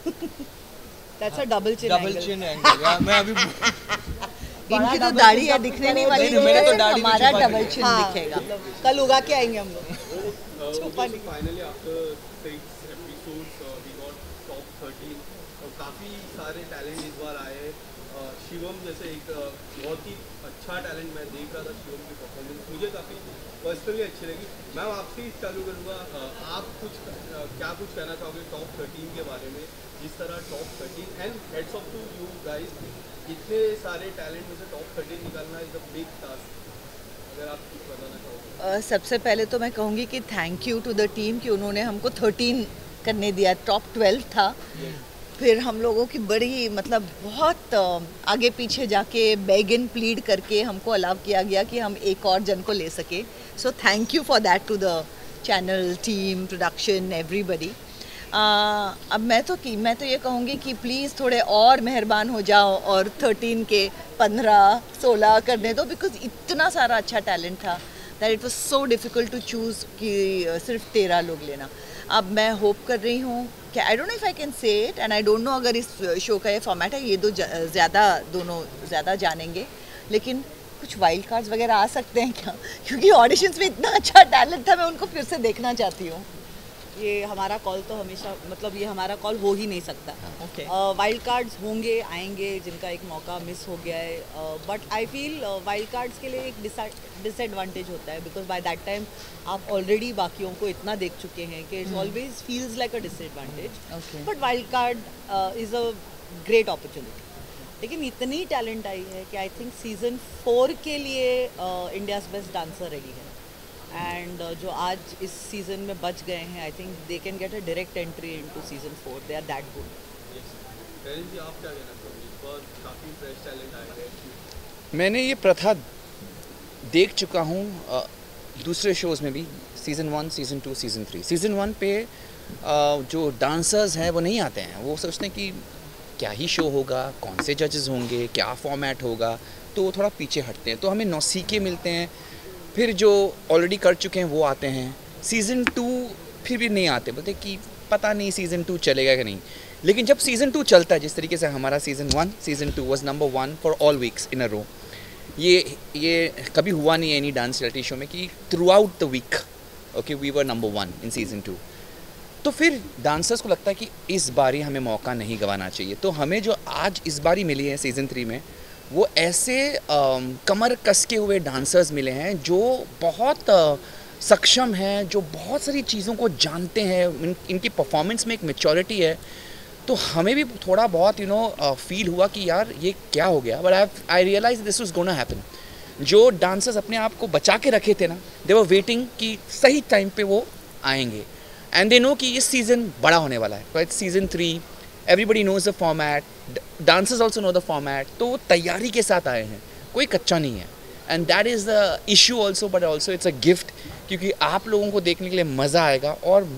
That's a double chin double chin angle. मैं अभी इनकी तो दाढ़ी है दिखने नहीं वाली, नहीं, मैंने तो दाढ़ी भी हमारा छुपा डबल दी। चिन दिखेगा। कल उगा के आएंगे हम लोग। छुपा नहीं। Finally after 6 episodes we got top 13 और काफ़ी सारे टैलेंट इस बार आए। शिवम जैसे एक बहुत ही अच्छा टैलेंट मैं देख रहा था। शिवम की परफॉर्मेंस मुझे काफ़ी पर्सनली अच्छी लगी। मैम आपसे ही चालू करूँगा, आप क्या कुछ कहना चाहोगे टॉप 13 के बारे में? जिस तरह top 13 and heads off to you guys, इतने सारे टैलेंट में से टॉप 13 निकालना इज अ बिग टास्क। अगर आप कुछ बताना चाहोगे। सबसे पहले तो मैं कहूँगी कि thank you to the team कि उन्होंने हमको 13 करने दिया। टॉप 12 था, फिर हम लोगों की बड़ी मतलब बहुत आगे पीछे जाके बेग एंड प्लीड करके हमको अलाउ किया गया कि हम एक और जन को ले सके। So thank you for that to the channel team, production, everybody. अब मैं तो ये कहूँगी कि प्लीज़ थोड़े और मेहरबान हो जाओ और 13 के 15, 16 करने दो, बिकॉज इतना सारा अच्छा टैलेंट था that it was so difficult to choose कि सिर्फ 13 लोग लेना। अब मैं होप कर रही हूँ कि I don't know if I can say it and I don't know अगर इस शो का ये फॉर्मेट है, ये दोनों ज़्यादा जानेंगे, लेकिन कुछ वाइल्ड कार्ड्स वगैरह आ सकते हैं क्या? क्योंकि ऑडिशंस में इतना अच्छा टैलेंट था, मैं उनको फिर से देखना चाहती हूँ। ये हमारा कॉल तो हमेशा मतलब ये हमारा कॉल हो ही नहीं सकता। ओके। वाइल्ड कार्ड्स होंगे, आएंगे जिनका एक मौका मिस हो गया है, but I feel wild cards के लिए एक डिसएडवांटेज होता है, बिकॉज बाय दैट टाइम आप ऑलरेडी बाकियों को इतना देख चुके हैं कि it's always feels like a disadvantage. But wild card is a great opportunity. लेकिन इतनी टैलेंट आई है कि आई थिंक सीज़न 4 के लिए इंडियाज़ बेस्ट डांसर रेडी है। एंड जो आज इस सीज़न में बच गए हैं, I think they can get a direct entry into season 4। They are that good. जी आप क्या कहना चाहोगे? इस बार काफ़ी फ्रेश टैलेंट आए हैं। मैंने ये प्रथा देख चुका हूँ दूसरे शोज़ में भी, सीज़न 1, सीज़न 2, सीज़न 3। सीज़न 1 पे जो डांसर्स हैं वो नहीं आते हैं, वो सोचते हैं कि क्या ही शो होगा, कौन से जजेस होंगे, क्या फॉर्मेट होगा, तो वो थोड़ा पीछे हटते हैं। तो हमें नौसीखे मिलते हैं, फिर जो ऑलरेडी कर चुके हैं वो आते हैं। सीज़न 2 फिर भी नहीं आते, बोलते कि पता नहीं सीज़न 2 चलेगा कि नहीं। लेकिन जब सीज़न 2 चलता है, जिस तरीके से हमारा season 1, season 2 was number 1 for all weeks in a row. ये कभी हुआ नहीं है एनी डांस रियलिटी शो में कि throughout the week okay we were number 1 in season 2। तो फिर डांसर्स को लगता है कि इस बारी हमें मौका नहीं गंवाना चाहिए। तो हमें जो आज इस बारी मिली है सीज़न 3 में, वो ऐसे कमर कस के हुए डांसर्स मिले हैं जो बहुत सक्षम हैं, जो बहुत सारी चीज़ों को जानते हैं, इनकी परफॉर्मेंस में एक मैच्योरिटी है। तो हमें भी थोड़ा बहुत फील हुआ कि यार ये क्या हो गया, but I realise this was gonna happen. जो डांसर्स अपने आप को बचा के रखे थे ना, दे वर वेटिंग कि सही टाइम पे वो आएंगे, एंड दे नो कि इस सीज़न बड़ा होने वाला है। Right, season 3 everybody knows the format, dancers also know the format, तो वो तैयारी के साथ आए हैं, कोई कच्चा नहीं है। And that is the issue also, but also it's a gift, क्योंकि आप लोगों को देखने के लिए मज़ा आएगा। और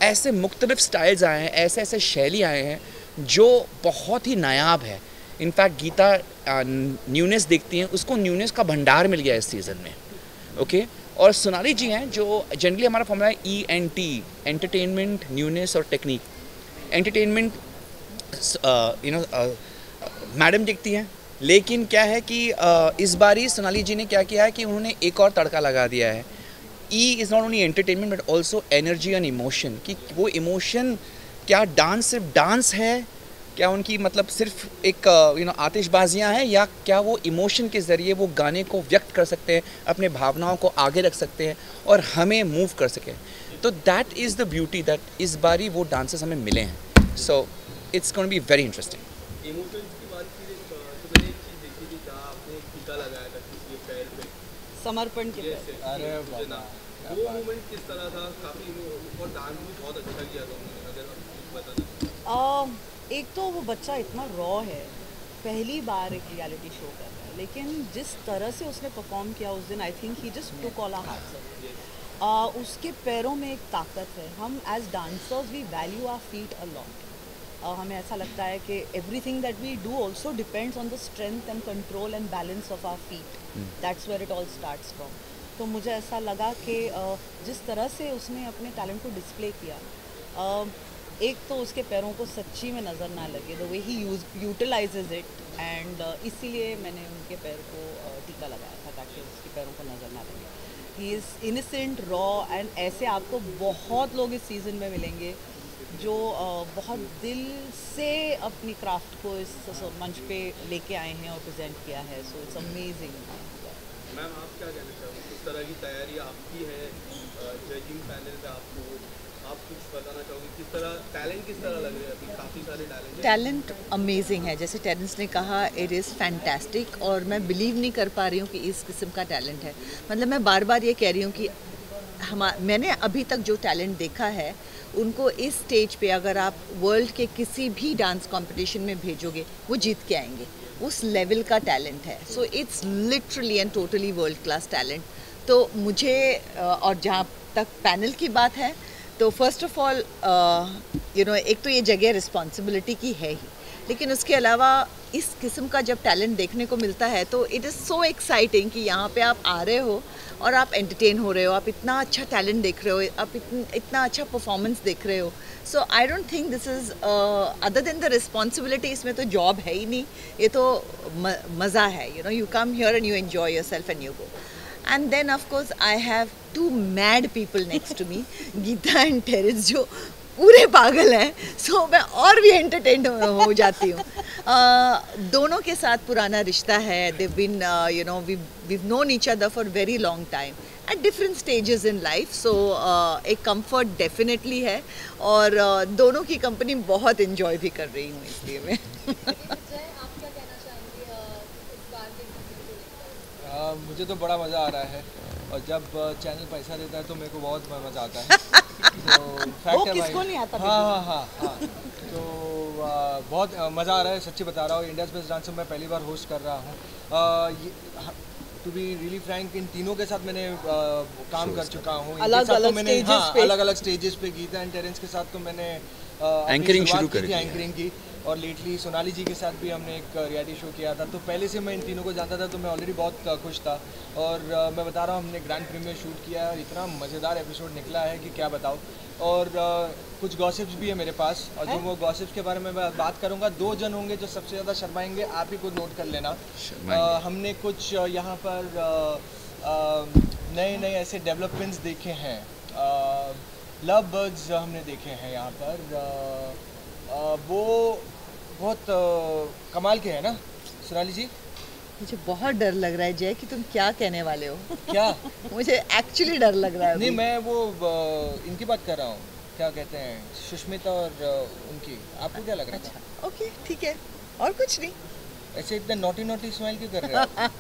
ऐसे मुख्तलिफ स्टाइल्स आए हैं, ऐसे ऐसे शैली आए हैं जो बहुत ही नायाब है। इनफैक्ट गीता न्यूनेस देखती हैं, उसको न्यूनेस का भंडार मिल गया इस सीज़न में। ओके, और सोनाली जी हैं जो जनरली हमारा फॉर्मूला है ENT, एंटरटेनमेंट, न्यूनेस और टेक्निक। एंटरटेनमेंट मैडम दिखती हैं, लेकिन क्या है कि इस बारी सोनाली जी ने क्या किया है कि उन्होंने एक और तड़का लगा दिया है। E is not only entertainment but also energy and emotion, कि वो इमोशन क्या डांस सिर्फ डांस है, क्या उनकी मतलब सिर्फ एक आतिशबाजियाँ हैं, या क्या वो इमोशन के ज़रिए वो गाने को व्यक्त कर सकते हैं, अपने भावनाओं को आगे रख सकते हैं और हमें मूव कर सकें। तो that is the beauty that इस बारी वो डांसर्स हमें मिले हैं। So it's going to be very interesting. Emotions की बात की तो मैंने एक चीज़ देखी थी जहाँ आपने एक टीका लगाया था किसी के पैर पे, समर्पण के Yes, yes, अरे मुझे ना बाबा, वो मोमेंट किस तरह था? काफ़ी और डांस भी बहुत अच्छा किया था उन्होंने, अगर आप कुछ बता दें। एक तो वो बच्चा इतना रॉ है, पहली बार एक रियलिटी शो कर रहा है, लेकिन जिस तरह से उसने परफॉर्म किया उस दिन, I think he just took all our hearts. उसके पैरों में एक ताकत है। हम as dancers we value our feet a lot. हमें ऐसा लगता है कि everything that we do also depends on the strength and control and balance of our feet. That's where it all starts from. तो मुझे ऐसा लगा कि जिस तरह से उसने अपने टैलेंट को डिस्प्ले किया, एक तो उसके पैरों को सच्ची में नज़र ना लगे, the way he utilises it, and इसीलिए मैंने उनके पैर को टीका लगाया था ताकि उसके पैरों को नज़र ना लगे. He is innocent, raw, and ऐसे आपको बहुत लोग इस सीज़न में मिलेंगे जो बहुत दिल से अपनी क्राफ्ट को इस मंच पे लेके आए हैं और प्रेजेंट किया है. So it's amazing. मैम आप क्या कहना चाहोगे, किस तरह की तैयारी आपकी है जजिंग पैनल पे? आप कुछ बताना चाहोगे, किस तरह लग रहे हैं अभी? काफ़ी सारे टैलेंट अमेजिंग है, जैसे टेरेंस ने कहा, इट इज़ फैंटास्टिक. और मैं बिलीव नहीं कर पा रही हूँ कि इस किस्म का टैलेंट है. मतलब मैं बार बार ये कह रही हूँ कि मैंने अभी तक जो टैलेंट देखा है उनको इस स्टेज पे अगर आप वर्ल्ड के किसी भी डांस कंपटीशन में भेजोगे वो जीत के आएंगे. उस लेवल का टैलेंट है. So it's literally and totally world class talent. तो मुझे और जहाँ तक पैनल की बात है तो फर्स्ट ऑफ ऑल एक तो ये जगह रिस्पॉन्सिबिलिटी की है ही, लेकिन उसके अलावा इस किस्म का जब टैलेंट देखने को मिलता है तो इट इज़ सो एक्साइटिंग कि यहाँ पे आप आ रहे हो और आप एंटरटेन हो रहे हो, आप इतना अच्छा टैलेंट देख रहे हो, आप इतना अच्छा परफॉर्मेंस देख रहे हो. So I don't think this is other than the responsibility. इसमें तो जॉब है ही नहीं, ये तो मज़ा है. You come here and you enjoy your self and you go. And then of course I have two mad people next to me, Geeta and Terence, जो पूरे पागल हैं. सो मैं और भी एंटरटेन हो जाती हूँ. दोनों के साथ पुराना रिश्ता है. they've been we've known each other for very long time at different stages in life. so एक comfort definitely है और दोनों की कंपनी बहुत enjoy भी कर रही हूँ, इसलिए मैं मुझे तो बड़ा मज़ा आ रहा है और जब चैनल पैसा देता है तो मेरे को बहुत मज़ा आता है. तो फैक्ट है किसको नहीं आता? हाँ. तो बहुत मज़ा आ रहा है, सच्ची बता रहा हूँ. इंडियाज़ बेस्ट डांसर मैं पहली बार होस्ट कर रहा हूँ. टू बी रियली फ्रैंक, इन तीनों के साथ मैंने काम कर चुका हूँ. अलग अलग स्टेजेस पे. गीता एंड टेरेंस के साथ तो मैंने एंकरिंग शुरू करी, एंकरिंग की. और लेटली सोनाली जी के साथ भी हमने एक रियलिटी शो किया था. तो पहले से मैं इन तीनों को जानता था तो मैं ऑलरेडी बहुत खुश था. और मैं बता रहा हूँ, हमने ग्रैंड प्रीमियर शूट किया और इतना मज़ेदार एपिसोड निकला है कि क्या बताऊँ. और कुछ गॉसिप्स भी है मेरे पास, और जो वो गॉसिप्स के बारे में मैं बात करूँगा. 2 जन होंगे जो सबसे ज़्यादा शर्माएंगे, आप ही को नोट कर लेना. हमने कुछ यहाँ पर नए ऐसे डेवलपमेंट्स देखे हैं. लव बर्ड्स हमने देखे हैं यहाँ पर. वो बहुत कमाल के हैं ना सोनाली जी? मुझे बहुत डर लग रहा है जय कि तुम क्या कहने वाले हो. क्या? मुझे एक्चुअली डर लग रहा है. नहीं, मैं वो इनकी बात कर रहा हूँ, क्या कहते हैं, सुष्मिता और उनकी. आपको क्या लग रहा है? ओके, ठीक है, और कुछ नहीं. ऐसे इतना नॉटी स्माइल क्यों कर रहे हैं?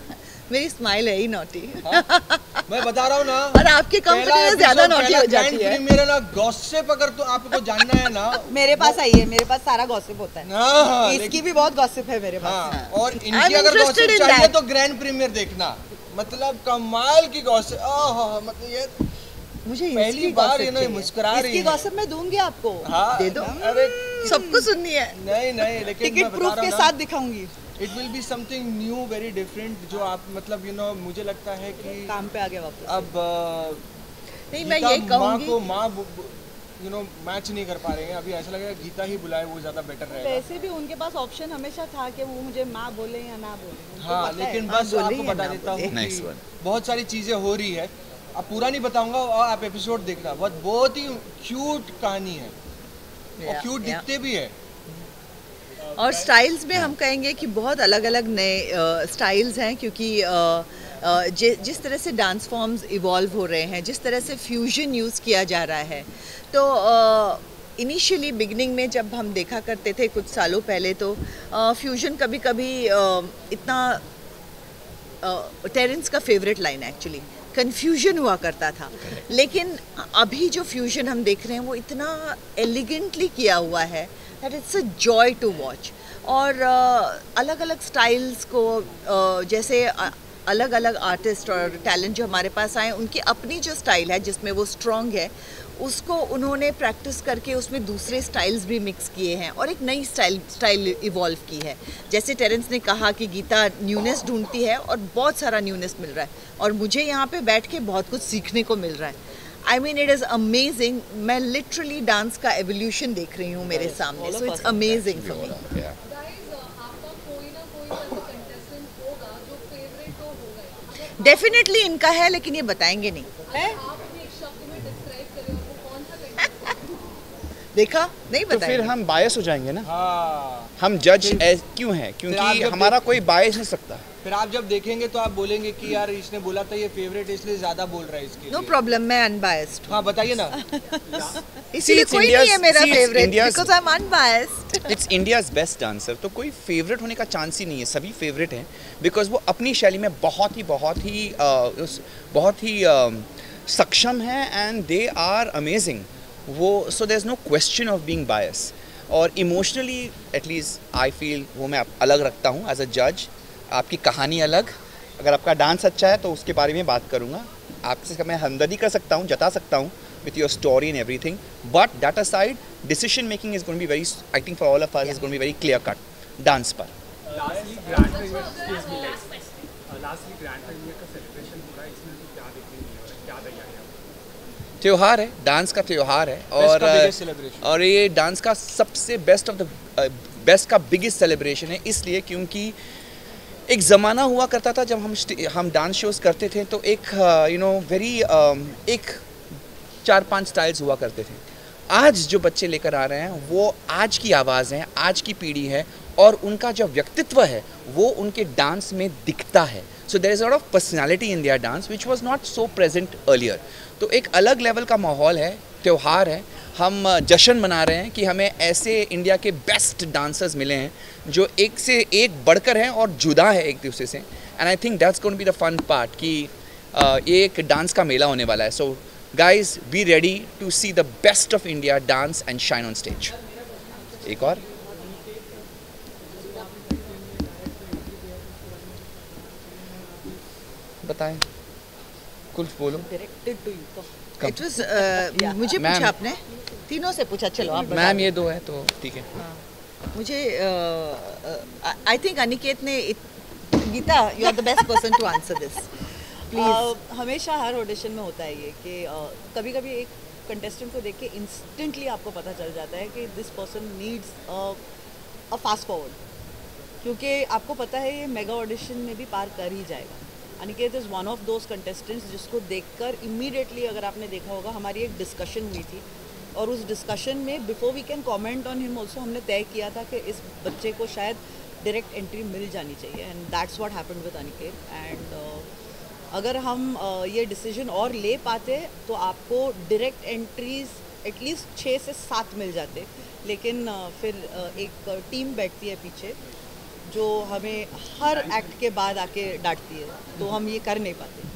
मेरी स्माइल है ही नॉटी. मैं बता रहा हूँ ना. और आपके कंपनी में ज्यादा नॉटी हो जाती है. मेरा ना गॉसिप अगर तो आपको जानना है ना, मेरे पास आइए, मेरे पास सारा गॉसिप होता है. इसकी भी बहुत गॉसिप है मेरे पास. और इनकी अगर गॉसिप चाहिए तो ग्रैंड प्रीमियर देखना. मतलब कमाल की गॉसिप. मतलब ये मुझे पहली बार ये मुस्कुरा रही है. इसकी गॉसिप मैं दूंगी आपको. दे दो. अरे सबको सुननी है. नहीं, लेकिन टिकट प्रूफ के साथ दिखाऊंगी. It will be something new, very different, जो आप मतलब मुझे लगता है कि काम पे आ गया वापस. अब नहीं, मैं ये कहूँगी माँ मैच नहीं कर पा रहे हैं अभी. ऐसा लग रहा है गीता ही बुलाए, वो ज़्यादा बेटर रहेगा. वैसे भी उनके पास ऑप्शन हमेशा था कि वो मुझे माँ बोले या ना बोले. हाँ, लेकिन बस आपको बता देता हूँ कि बहुत सारी चीज़ें हो रही है. अब पूरा नहीं बताऊंगा, और आप एपिसोड देखना. बहुत ही क्यूट कहानी है और क्यूट दिखते भी है. और स्टाइल्स में हम कहेंगे कि बहुत अलग अलग नए स्टाइल्स हैं, क्योंकि जिस तरह से डांस फॉर्म्स इवॉल्व हो रहे हैं, जिस तरह से फ्यूजन यूज़ किया जा रहा है. तो इनिशियली बिगनिंग में जब हम देखा करते थे कुछ सालों पहले, तो फ्यूजन कभी कभी इतना टेरेंस का फेवरेट लाइन एक्चुअली, कन्फ्यूजन हुआ करता था. लेकिन अभी जो फ्यूजन हम देख रहे हैं वो इतना एलिगेंटली किया हुआ है that it's a joy to watch. और अलग अलग स्टाइल्स को जैसे अलग अलग आर्टिस्ट और टैलेंट जो हमारे पास आए, उनकी अपनी जो स्टाइल है जिसमें वो स्ट्रॉन्ग है, उसको उन्होंने प्रैक्टिस करके उसमें दूसरे स्टाइल्स भी मिक्स किए हैं और एक नई स्टाइल इवॉल्व की है. जैसे टेरेंस ने कहा कि गीता न्यूनेस ढूंढती है और बहुत सारा न्यूनेस मिल रहा है, और मुझे यहाँ पे बैठ के बहुत कुछ सीखने को मिल रहा है. I mean it is amazing. मैं लिटरली डांस का एवोल्यूशन देख रही हूँ मेरे सामने. So it's amazing for me. Yeah. आपका कोई ना कोई ऐसा कंटेस्टेंट होगा जो फेवरेट तो होगा ही. डेफिनेटली इनका है, लेकिन ये बताएंगे नहीं. आप एक शब्द में डिस्क्राइब करें और वो कौन सा कंटेस्टेंट. देखा नहीं तो फिर बताएंगे. हम बायस हो जाएंगे ना. हाँ, हम जज क्यों हैं? आप क्योंकि जब हमारा कोई बायस नहीं सकता. फिर आप जब देखेंगे तो आप बोलेंगे कि यार इसने बोला था ये फेवरेट इसलिए ज्यादा बोल रहा है इसके नो लिए. प्रॉब्लम, मैं अनबायस्ड. हाँ बताइए ना. इसीलिए it's कोई India's- नहीं है मेरा see, it's favourite India's- because I am unbiased. It's India's best dancer. तो कोई फेवरेट होने का चांस ही नहीं है. सभी फेवरेट हैं बिकॉज वो अपनी शैली में बहुत ही सक्षम हैं एंड दे आर अमेजिंग. वो so there is no question of being bias. और इमोशनली एटलीस्ट आई फील वो मैं अलग रखता हूँ एज अ जज. आपकी कहानी अलग. अगर आपका डांस अच्छा है तो उसके बारे में बात करूँगा. आपसे मैं हमदर्दी कर सकता हूँ, जता सकता हूँ with your story and everything, but that aside, decision making is going to be very, I think for all of us, is going to be very clear cut. Dance पर. Lastly grand premiere lastly grand premiere का celebration हो रहा है. इसमें तो क्या देखने मिल रहा है, क्या तैयारियां? त्योहार है, डांस का त्योहार है. और ये डांस का सबसे बेस्ट का बिगेस्ट सेलिब्रेशन है. इसलिए क्योंकि एक ज़माना हुआ करता था जब हम डांस शोज करते थे तो एक वेरी एक 4-5 स्टाइल्स हुआ करते थे. आज जो बच्चे लेकर आ रहे हैं वो आज की आवाज़ है, आज की पीढ़ी है और उनका जो व्यक्तित्व है वो उनके डांस में दिखता है. So there is a lot of personality in their dance which was not so present earlier. तो एक अलग लेवल का माहौल है, त्यौहार है. हम जश्न मना रहे हैं कि हमें ऐसे इंडिया के बेस्ट डांसर्स मिले हैं जो एक से एक बढ़कर हैं और जुदा है एक दूसरे से. And I think that's going to be the fun part कि ये एक डांस का मेला होने वाला है. सो guys, be ready to see the best of India dance and shine on stage. एक और बताएं, कुछ बोलो. Directed to you. It was मुझे Ma'am. पूछा आपने, तीनों से पूछा. चलो आप मैम ये दो है तो ठीक है. मुझे आई थिंक अनिकेत ने Geeta, you are the best person to answer this. हमेशा हर ऑडिशन में होता है ये कि कभी कभी एक कंटेस्टेंट को देख के इंस्टेंटली आपको पता चल जाता है कि this person needs a fast forward, क्योंकि आपको पता है ये मेगा ऑडिशन में भी पार कर ही जाएगा. Aniket is one of those contestants जिसको देखकर इमीडिएटली, अगर आपने देखा होगा, हमारी एक डिस्कशन हुई थी और उस डिस्कशन में before we can comment on him also हमने तय किया था कि इस बच्चे को शायद डायरेक्ट एंट्री मिल जानी चाहिए. And that's what happened with Aniket. And अगर हम ये डिसीजन और ले पाते तो आपको डायरेक्ट एंट्रीज एटलीस्ट 6 से 7 मिल जाते. लेकिन फिर एक टीम बैठती है पीछे जो हमें हर एक्ट के बाद आके डांटती है, तो हम ये कर नहीं पाते.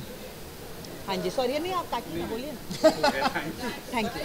हाँ जी, सॉरी नहीं, आप काटिए ना, बोलिए. Thank you.